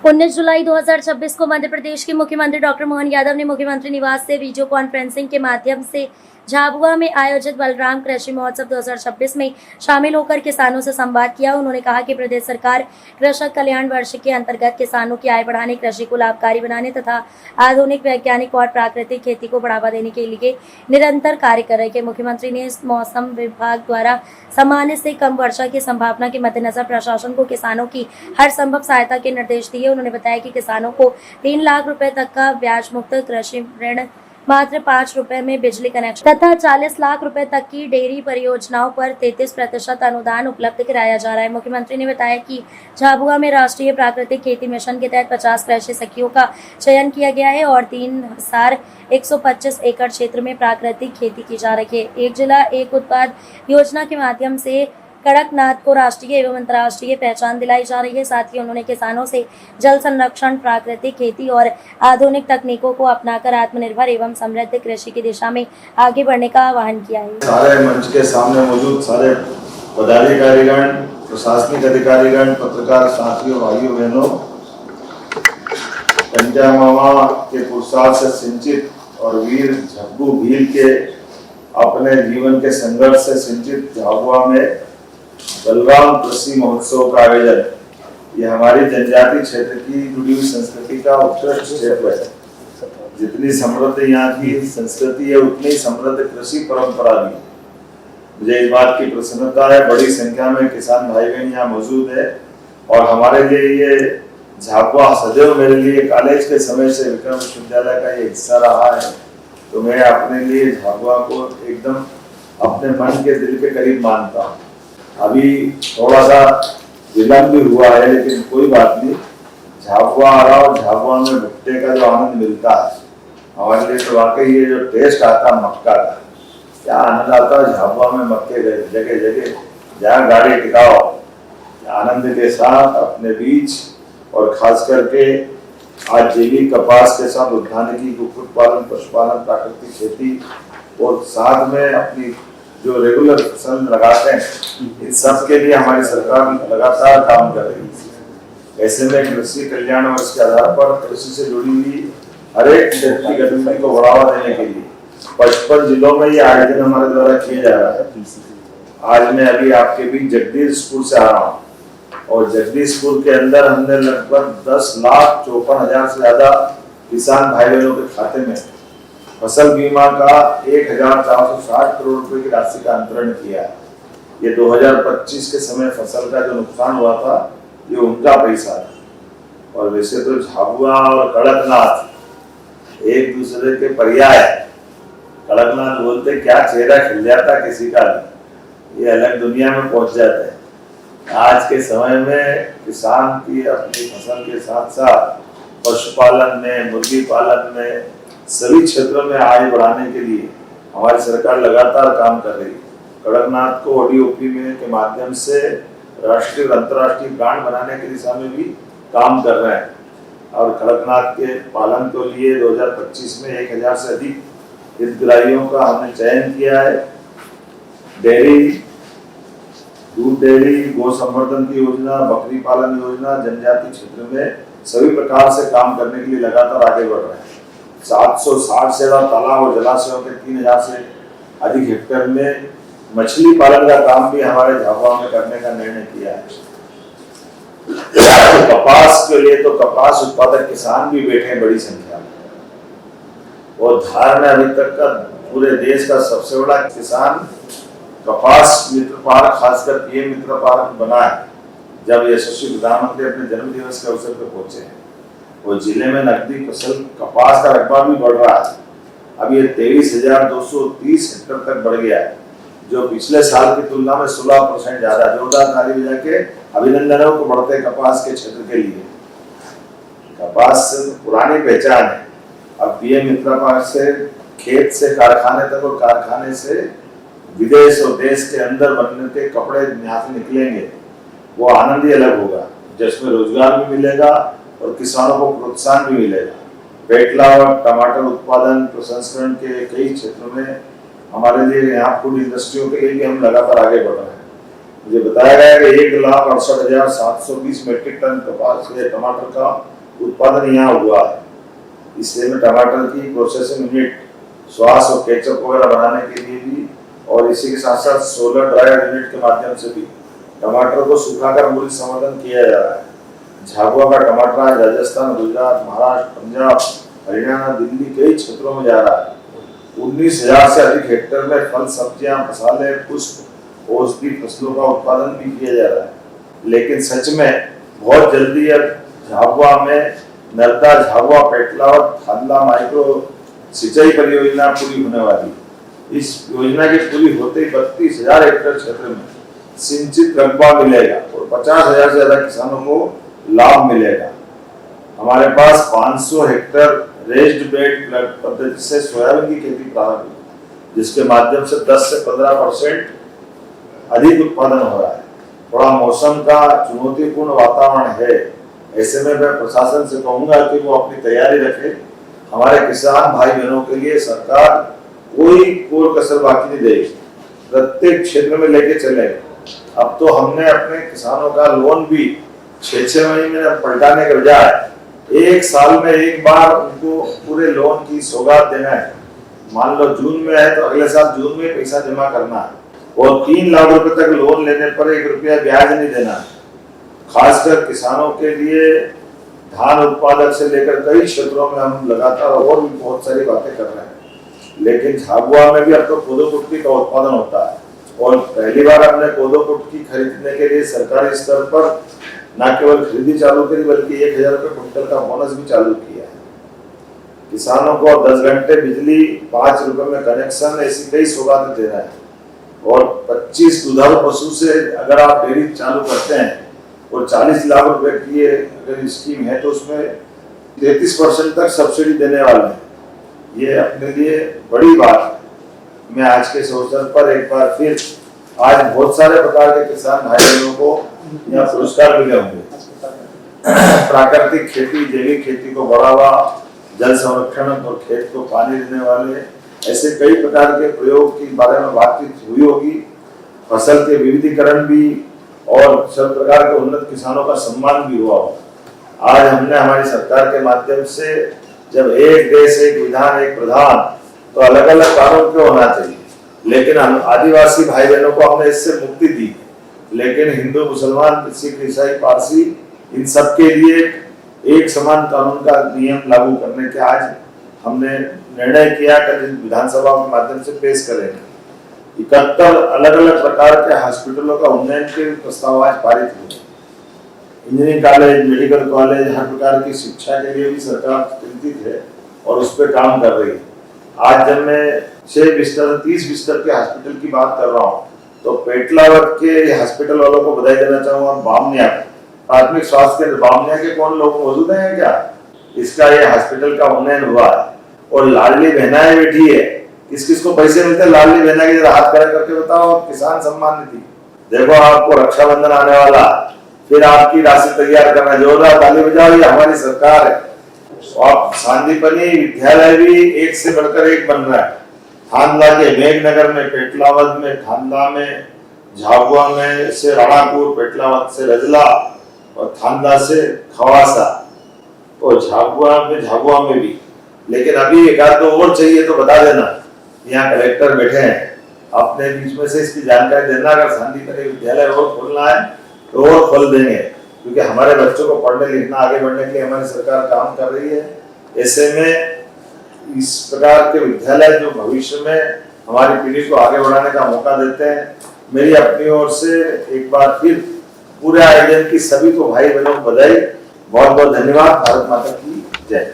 19 जुलाई 2026 को मध्य प्रदेश के मुख्यमंत्री डॉक्टर मोहन यादव ने मुख्यमंत्री निवास से वीडियो कॉन्फ्रेंसिंग के माध्यम से झाबुआ में आयोजित बलराम कृषि महोत्सव 2026 में शामिल होकर किसानों से संवाद किया। उन्होंने कहा कि प्रदेश सरकार कृषक कल्याण वर्ष के अंतर्गत किसानों की आय बढ़ाने, कृषि को लाभकारी बनाने तथा आधुनिक, वैज्ञानिक और प्राकृतिक खेती को बढ़ावा देने के लिए निरंतर कार्य कर रही है। मुख्यमंत्री ने मौसम विभाग द्वारा सामान्य से कम वर्षा की संभावना के मद्देनजर प्रशासन को किसानों की हर संभव सहायता के निर्देश दिए। उन्होंने बताया कि किसानों को 3 लाख रुपए तक का ब्याज मुक्त कृषि ऋण, मात्र 5 रुपए में बिजली कनेक्शन तथा 40 लाख रुपए तक की डेयरी परियोजनाओं पर 33% अनुदान उपलब्ध कराया जा रहा है। मुख्यमंत्री ने बताया कि झाबुआ में राष्ट्रीय प्राकृतिक खेती मिशन के तहत 50 कृषि सखियों का चयन किया गया है और 3125 एकड़ क्षेत्र में प्राकृतिक खेती की जा रही है। एक जिला एक उत्पाद योजना के माध्यम से कड़कनाथ को राष्ट्रीय एवं अंतर्राष्ट्रीय पहचान दिलाई जा रही है। साथ ही उन्होंने किसानों से जल संरक्षण, प्राकृतिक खेती और आधुनिक तकनीकों को अपनाकर आत्मनिर्भर एवं समृद्ध कृषि की दिशा में आगे बढ़ने का आह्वान किया है। सारे मंच के सामने मौजूद सारे पदाधिकारीगण, प्रशासनिक अधिकारीगण, पत्रकार साथियों, भाइयों बहनों, पंजा मामा के पुरस्कार से सिंचित और वीर झब्बू भील के अपने जीवन के संघर्ष से सिंचित झाबुआ में बलराम कृषि महोत्सव का आयोजन ये हमारी जनजाति क्षेत्र की जुड़ी हुई संस्कृति का उत्कृष्ट क्षेत्र है। जितनी समृद्ध यहाँ की संस्कृति है, उतनी समृद्ध कृषि परंपरा भी। मुझे इस बात की प्रसन्नता है, बड़ी संख्या में किसान भाई बहन यहाँ मौजूद है और हमारे लिए ये झाबुआ सदैव मेरे लिए कॉलेज के समय से विक्रम विश्वविद्यालय का ये हिस्सा रहा है। तो मैं अपने लिए झाबुआ को एकदम अपने मन के दिल के करीब मानता हूँ। अभी थोड़ा सा विलंब भी हुआ है, लेकिन कोई बात नहीं। झाबुआ आ रहा और झाबुआ में भुट्टे का जो आनंद मिलता है हमारे लिए, तो वाकई ये जो टेस्ट आता है मक्का का, क्या आनंद आता है झाबुआ में मक्के जगह जगह जहाँ गाड़ी टिकाओ, आनंद के साथ अपने बीच और खास करके आज जेली कपास के साथ उद्यानिकी, कुक्कुट पालन, पशुपालन, प्राकृतिक खेती और साथ में अपनी जो रेगुलर फसल लगाते हैं, इन सब के लिए हमारी सरकार लगातार काम कर रही है। ऐसे में कृषि कल्याण वर्ष के आधार पर कृषि से जुड़ी हुई हर एक क्षेत्र की गतिविधि को बढ़ावा देने के लिए 55 जिलों में ये आयोजन हमारे द्वारा किया जा रहा है। आज मैं अभी आपके बीच जगदीशपुर से आ रहा हूँ और जगदीशपुर के अंदर हमने लगभग 10,54,000 से ज्यादा किसान भाई बहनों के खाते में फसल बीमा का 1,460 करोड़ रुपए की राशि का अंतरण किया है। ये 2025 के समय फसल का जो नुकसान हुआ था, ये उनका पैसा था। और वैसे तो झाबुआ और कड़कनाथ एक दूसरे के पर्याय। कड़कनाथ बोलते क्या चेहरा खिल जाता किसी का, ये अलग दुनिया में पहुंच जाते हैं। आज के समय में किसान की अपनी फसल के साथ साथ पशुपालन में, मुर्गी पालन में, सभी क्षेत्रों में आय बढ़ाने के लिए हमारी सरकार लगातार काम कर रही है। कड़कनाथ को ODOP में के माध्यम से राष्ट्रीय और अंतर्राष्ट्रीय ब्रांड बनाने की दिशा में भी काम कर रहे हैं और कड़कनाथ के पालन के लिए 2025 में 1,000 से अधिक हितग्राहियों का हमने चयन किया है। डेयरी, दूध डेयरी, गौ संवर्धन की योजना, बकरी पालन योजना, जनजाति क्षेत्र में सभी प्रकार से काम करने के लिए लगातार आगे बढ़ रहे हैं। 760 से ज्यादा तालाब और जलाशयों के 3,000 से अधिक हेक्टेयर में मछली पालन का काम भी हमारे झाबुआ में करने का निर्णय किया है। कपास के लिए तो कपास उत्पादक किसान भी बैठे हैं बड़ी संख्या में और धार में अभी तक का पूरे देश का सबसे बड़ा किसान कपास मित्र पार्क, खासकर PM मित्र पार्क बना है जब यशस्वी प्रधानमंत्री अपने जन्म दिवस के अवसर पर पहुंचे हैं। वो जिले में नकदी फसल कपास का रकबा भी बढ़ रहा है। अब ये 23,230 हेक्टेयर तक बढ़ गया है, जो पिछले साल की तुलना में 16% ज्यादा। जोरदार ताली बजा के अभिनंदनों को बढ़ते कपास के क्षेत्र के लिए। कपास पुरानी पहचान है। अब PM मित्र पार्क से खेत से कारखाने तक और कारखाने से विदेश और देश के अंदर बनने के कपड़े यहाँ से निकलेंगे, वो आनंद ही अलग होगा, जिसमें रोजगार भी मिलेगा और किसानों को प्रोत्साहन भी मिलेगा। पेटला और टमाटर उत्पादन प्रसंस्करण के कई क्षेत्रों में हमारे लिए यहाँ फूड इंडस्ट्रियों के लिए भी हम लगातार आगे बढ़ रहे हैं। मुझे बताया गया कि 1,68,720 मीट्रिक टन कपास टमाटर का उत्पादन यहाँ हुआ है। इसलिए में टमाटर की प्रोसेसिंग यूनिट, सॉस और केचप वगैरह बनाने के लिए भी, और इसी के साथ साथ सोलर ड्रायर यूनिट के माध्यम से भी टमाटर को सुखाकर मूल्य संवर्धन किया जा रहा है। झाबुआ का टमाटर आज राजस्थान, गुजरात, महाराष्ट्र, पंजाब, हरियाणा, दिल्ली कई क्षेत्रों में जा रहा है। 19,000 से अधिक हेक्टेयर में फल, सब्जियां, मसाले, पुष्प, औषधि फसलों का उत्पादन भी किया जा रहा है। लेकिन सच में बहुत जल्दी अब झाबुआ में नर्मदा, झाबुआ, पेटलावद, थादला माइक्रो सिंचाई परियोजना पूरी होने वाली है। इस योजना के पूरी होते ही 32,000 हेक्टेयर क्षेत्र में सिंचित रकबा मिलेगा और 50,000 से ज्यादा किसानों को लाभ मिलेगा। हमारे पास 500 हेक्टेयर रेस्ड बेड पद्धति से सोयाबीन की खेती प्रारंभ हुई, जिसके माध्यम से 10 से 15% अधिक उत्पादन हो रहा है। थोड़ा मौसम का चुनौतीपूर्ण वातावरण है, ऐसे में मैं प्रशासन से कहूंगा कि वो अपनी तैयारी रखे। हमारे किसान भाई बहनों के लिए सरकार कोई कसर बाकी नहीं देगी, प्रत्येक क्षेत्र में लेके चले। अब तो हमने अपने किसानों का लोन भी 6-6 महीने में पलटाने के बजाय 1 साल में एक बार उनको पूरे लोन की सौगात देना है। मान लो जून में है तो अगले साल जून में पैसा जमा करना है और 3 लाख रुपए तक लोन लेने पर 1 रुपया ब्याज नहीं देना। खासकर किसानों के लिए धान उत्पादक से लेकर कई क्षेत्रों में हम लगातार और भी बहुत सारी बातें कर रहे हैं। लेकिन झाबुआ में भी अब तो कोदो कुटकी का उत्पादन होता है और पहली बार हमने कोदो कुटकी खरीदने के लिए सरकारी स्तर पर न केवल खरीदी चालू करी बल्कि 1,000 रुपए क्विंटल का बोनस भी चालू किया है। किसानों को 10 घंटे बिजली, 5 रुपए में कनेक्शन, ऐसी कई सौगातें दे रहा है। और 25 दुधारू पशु से अगर आप डेयरी चालू करते हैं और 40 लाख रुपए की अगर स्कीम है तो उसमें 33% तक सब्सिडी देने वाले हैं। ये अपने लिए बड़ी बात है। मैं आज के इस अवसर पर एक बार फिर आज बहुत सारे प्रकार के किसान भाई बहनों को यहाँ पुरस्कार मिले होंगे। प्राकृतिक खेती, जैविक खेती को बढ़ावा, जल संरक्षण और खेत को पानी देने वाले, ऐसे कई प्रकार के प्रयोग के बारे में बातचीत हुई होगी। फसल के विविधीकरण भी और सब प्रकार के उन्नत किसानों का सम्मान भी हुआ होगा। आज हमने हमारी सरकार के माध्यम से जब एक देश, एक विधान, एक प्रधान, तो अलग अलग कानून क्यों होना चाहिए, लेकिन हम आदिवासी भाई बहनों को हमने इससे मुक्ति दी। लेकिन हिंदू, मुसलमान, सिख, ईसाई, पारसी, इन सब के लिए एक समान कानून का नियम लागू करने के आज हमने निर्णय किया कि विधानसभा के माध्यम से पेश करेंगे। 71 अलग अलग प्रकार के हॉस्पिटलों का उन्नयन के प्रस्ताव आज पारित हुए। इंजीनियरिंग कॉलेज, मेडिकल कॉलेज, हर प्रकार की शिक्षा के लिए भी सरकार चिंतित है और उस पर काम कर रही है। आज जब मैं 6 बिस्तर, 30 बिस्तर के हॉस्पिटल की बात कर रहा हूँ तो पेटलावद के हॉस्पिटल वालों को बधाई देना चाहूँगा। बामनिया प्राथमिक स्वास्थ्य केंद्र बामनिया के कौन लोग मौजूद हैं क्या? इसका ये हॉस्पिटल का उन्नयन हुआ है और लाडली बहनाएं बैठी है। किस किस को पैसे मिलते हैं लाडली बहना की? जरा हाथ खड़े करके बताओ। किसान सम्मान निधि, देखो आपको रक्षाबंधन आने वाला, फिर आपकी राशि तैयार करना, जोरदार ताली बजाओ, ये हमारी सरकार है। और सांदीपनी विद्यालय भी एक से बढ़कर एक बन रहा है। थांदला के मेघनगर में, पेटलावद में, थांदला में, झाबुआ में से राणापुर, पेटलावद से रजला और थांदला से खवासा और झाबुआ में भी। लेकिन अभी 1-2 और चाहिए तो बता देना, यहाँ कलेक्टर बैठे हैं, अपने बीच में से इसकी जानकारी देना। अगर सांदीपनी विद्यालय और खोलना है तो और खोल देंगे, क्योंकि हमारे बच्चों को पढ़ने लिखना आगे बढ़ने के लिए हमारी सरकार काम कर रही है। ऐसे में इस प्रकार के विद्यालय जो भविष्य में हमारी पीढ़ी को आगे बढ़ाने का मौका देते हैं। मेरी अपनी ओर से एक बार फिर पूरे आयोजन की सभी को भाई बहनों को बधाई, बहुत बहुत धन्यवाद। भारत माता की जय।